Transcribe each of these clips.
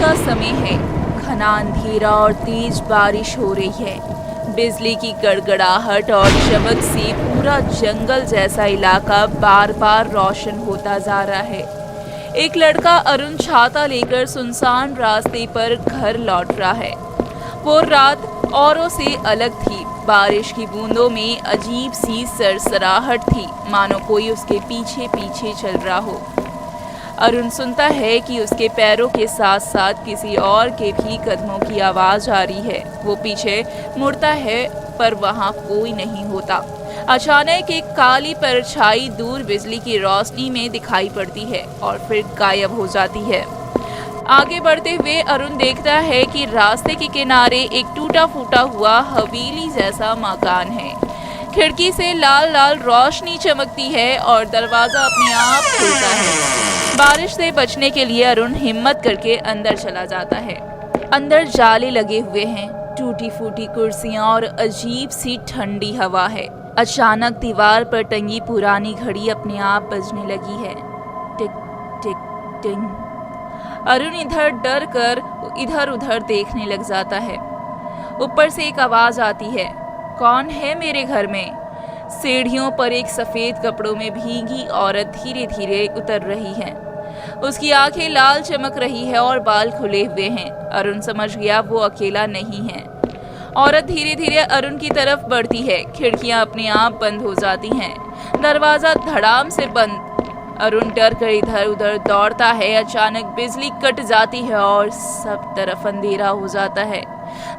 का समय है। घना अंधेरा और तेज बारिश हो रही है। बिजली की गड़गड़ाहट और चमक से पूरा जंगल जैसा इलाका बार बार रोशन होता जा रहा है। एक लड़का अरुण छाता लेकर सुनसान रास्ते पर घर लौट रहा है। वो रात औरों से अलग थी। बारिश की बूंदों में अजीब सी सरसराहट थी, मानो कोई उसके पीछे पीछे चल रहा हो। अरुण सुनता है कि उसके पैरों के साथ साथ किसी और के भी कदमों की आवाज आ रही है। वो पीछे मुड़ता है पर वहां कोई नहीं होता। अचानक एक काली परछाई दूर बिजली की रोशनी में दिखाई पड़ती है और फिर गायब हो जाती है। आगे बढ़ते हुए अरुण देखता है कि रास्ते के किनारे एक टूटा फूटा हुआ हवेली जैसा मकान है। खिड़की से लाल लाल रोशनी चमकती है और दरवाजा अपने आप खुलता है। बारिश से बचने के लिए अरुण हिम्मत करके अंदर चला जाता है। अंदर जाले लगे हुए हैं, टूटी फूटी कुर्सियां और अजीब सी ठंडी हवा है। अचानक दीवार पर टंगी पुरानी घड़ी अपने आप बजने लगी है। टिक टिक टिंग। अरुण इधर डर कर इधर उधर देखने लग जाता है। ऊपर से एक आवाज आती है, कौन है मेरे घर में? सीढ़ियों पर एक सफेद कपड़ों में भीगी औरत धीरे धीरे उतर रही है। उसकी आंखें लाल चमक रही है और बाल खुले हुए हैं। अरुण समझ गया वो अकेला नहीं है। औरत धीरे धीरे अरुण की तरफ बढ़ती है। खिड़कियां अपने आप बंद हो जाती हैं। दरवाजा धड़ाम से बंद। अरुण डर कर इधर उधर दौड़ता है। अचानक बिजली कट जाती है और सब तरफ अंधेरा हो जाता है।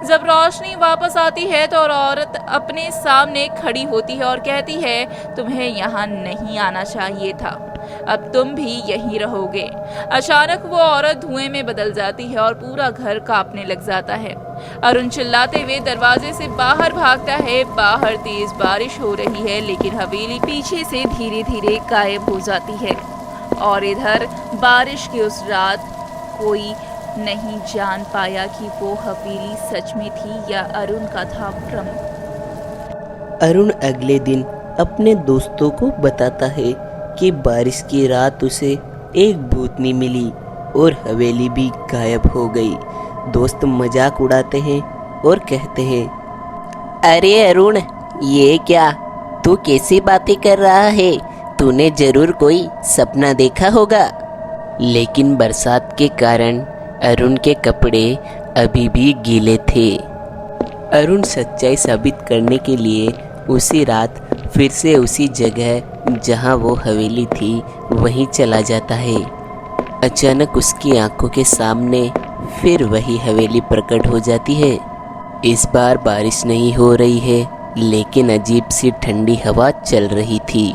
जब रोशनी वापस आती है तो औरत अपने सामने खड़ी होती है और कहती है, तुम्हें यहाँ नहीं आना चाहिए था, अब तुम भी यहीं रहोगे। अचानक वो औरत धुएं में बदल जाती है और पूरा घर कांपने लग जाता है। अरुण चिल्लाते हुए दरवाजे से बाहर भागता है। बाहर तेज बारिश हो रही है, लेकिन हवेली पीछे से धीरे धीरे गायब हो जाती है। और इधर बारिश की उस रात कोई नहीं जान पाया कि वो हवेली सच में थी या अरुण का था भ्रम। अरुण अगले दिन अपने दोस्तों को बताता है कि बारिश की रात उसे एक भूतनी मिली और हवेली भी गायब हो गई। दोस्त मजाक उड़ाते हैं और कहते हैं, अरे अरुण, ये क्या, तू कैसी बातें कर रहा है? तूने जरूर कोई सपना देखा होगा। लेकिन बरसात के कारण अरुण के कपड़े अभी भी गीले थे। अरुण सच्चाई साबित करने के लिए उसी रात फिर से उसी जगह जहां वो हवेली थी वहीं चला जाता है। अचानक उसकी आंखों के सामने फिर वही हवेली प्रकट हो जाती है। इस बार बारिश नहीं हो रही है, लेकिन अजीब सी ठंडी हवा चल रही थी।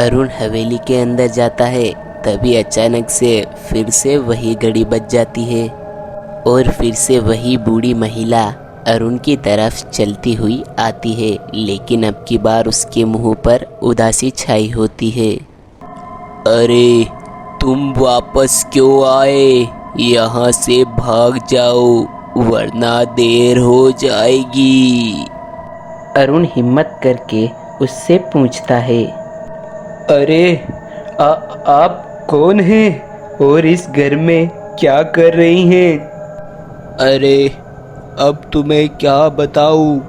अरुण हवेली के अंदर जाता है, तभी अचानक से फिर से वही घड़ी बज जाती है और फिर से वही बूढ़ी महिला अरुण की तरफ चलती हुई आती है, लेकिन अब की बार उसके मुंह पर उदासी छाई होती है। अरे, तुम वापस क्यों आए? यहाँ से भाग जाओ, वरना देर हो जाएगी। अरुण हिम्मत करके उससे पूछता है, अरे आप कौन हैं और इस घर में क्या कर रही हैं? अरे, अब तुम्हें क्या बताऊं,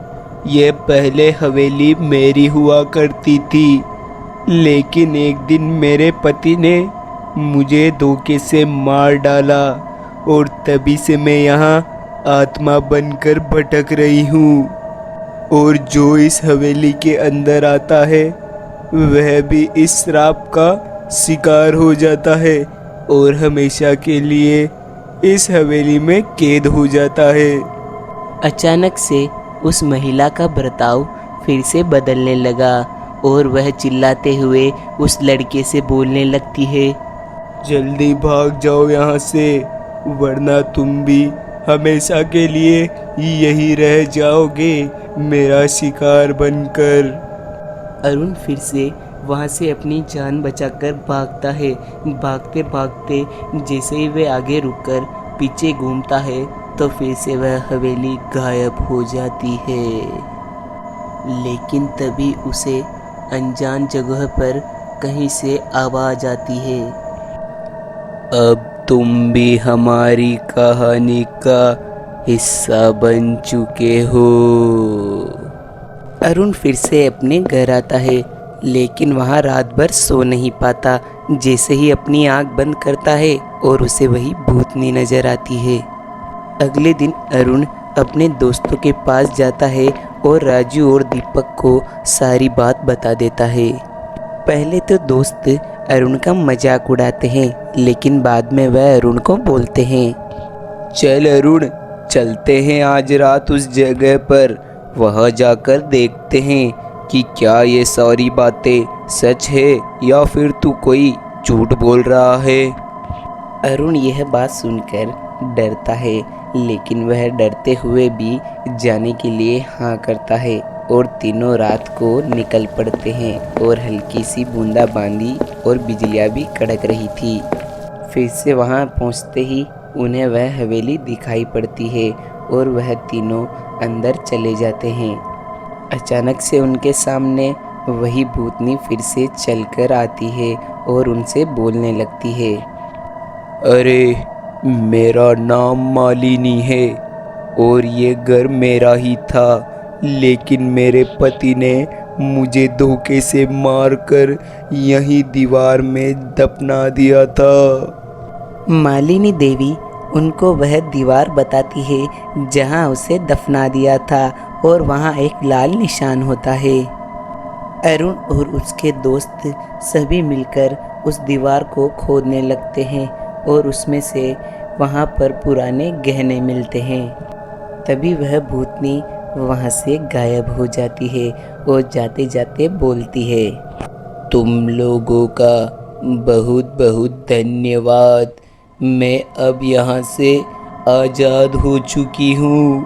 ये पहले हवेली मेरी हुआ करती थी, लेकिन एक दिन मेरे पति ने मुझे धोखे से मार डाला और तभी से मैं यहाँ आत्मा बनकर भटक रही हूँ। और जो इस हवेली के अंदर आता है वह भी इस श्राप का शिकार हो जाता है और हमेशा के लिए इस हवेली में कैद हो जाता है। अचानक से उस महिला का बर्ताव फिर से बदलने लगा और वह चिल्लाते हुए उस लड़के से बोलने लगती है, जल्दी भाग जाओ यहाँ से, वरना तुम भी हमेशा के लिए यही रह जाओगे मेरा शिकार बनकर। अरुण फिर से वहाँ से अपनी जान बचाकर भागता है। भागते भागते जैसे ही वह आगे रुककर पीछे घूमता है तो फिर से वह हवेली गायब हो जाती है। लेकिन तभी उसे अनजान जगह पर कहीं से आवाज आती है, अब तुम भी हमारी कहानी का हिस्सा बन चुके हो। अरुण फिर से अपने घर आता है, लेकिन वहाँ रात भर सो नहीं पाता। जैसे ही अपनी आँख बंद करता है और उसे वही भूतनी नजर आती है। अगले दिन अरुण अपने दोस्तों के पास जाता है और राजू और दीपक को सारी बात बता देता है। पहले तो दोस्त अरुण का मजाक उड़ाते हैं, लेकिन बाद में वह अरुण को बोलते हैं, चल अरुण, चलते हैं आज रात उस जगह पर। वहाँ जाकर देखते हैं कि क्या ये सारी बातें सच है या फिर तू कोई झूठ बोल रहा है। अरुण यह बात सुनकर डरता है, लेकिन वह डरते हुए भी जाने के लिए हाँ करता है और तीनों रात को निकल पड़ते हैं। और हल्की सी बूंदाबांदी और बिजलियाँ भी कड़क रही थी। फिर से वहाँ पहुँचते ही उन्हें वह हवेली दिखाई पड़ती है और वह तीनों अंदर चले जाते हैं। अचानक से उनके सामने वही भूतनी फिर से चलकर आती है और उनसे बोलने लगती है, अरे मेरा नाम मालिनी है और ये घर मेरा ही था, लेकिन मेरे पति ने मुझे धोखे से मारकर यहीं दीवार में दफना दिया था। मालिनी देवी उनको वह दीवार बताती है जहां उसे दफना दिया था और वहां एक लाल निशान होता है। अरुण और उसके दोस्त सभी मिलकर उस दीवार को खोदने लगते हैं और उसमें से वहां पर पुराने गहने मिलते हैं। तभी वह भूतनी वहां से गायब हो जाती है और जाते जाते बोलती है, तुम लोगों का बहुत बहुत धन्यवाद, मैं अब यहाँ से आज़ाद हो चुकी हूँ।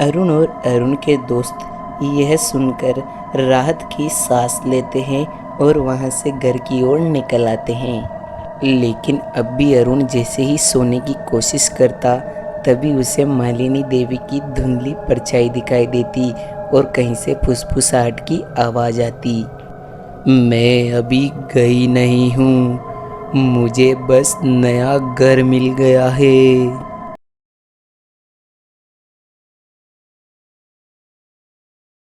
अरुण और अरुण के दोस्त यह सुनकर राहत की सांस लेते हैं और वहाँ से घर की ओर निकल आते हैं। लेकिन अब भी अरुण जैसे ही सोने की कोशिश करता, तभी उसे मालिनी देवी की धुंधली परछाई दिखाई देती और कहीं से फुसफुसाहट की आवाज़ आती, मैं अभी गई नहीं हूँ, मुझे बस नया घर मिल गया है।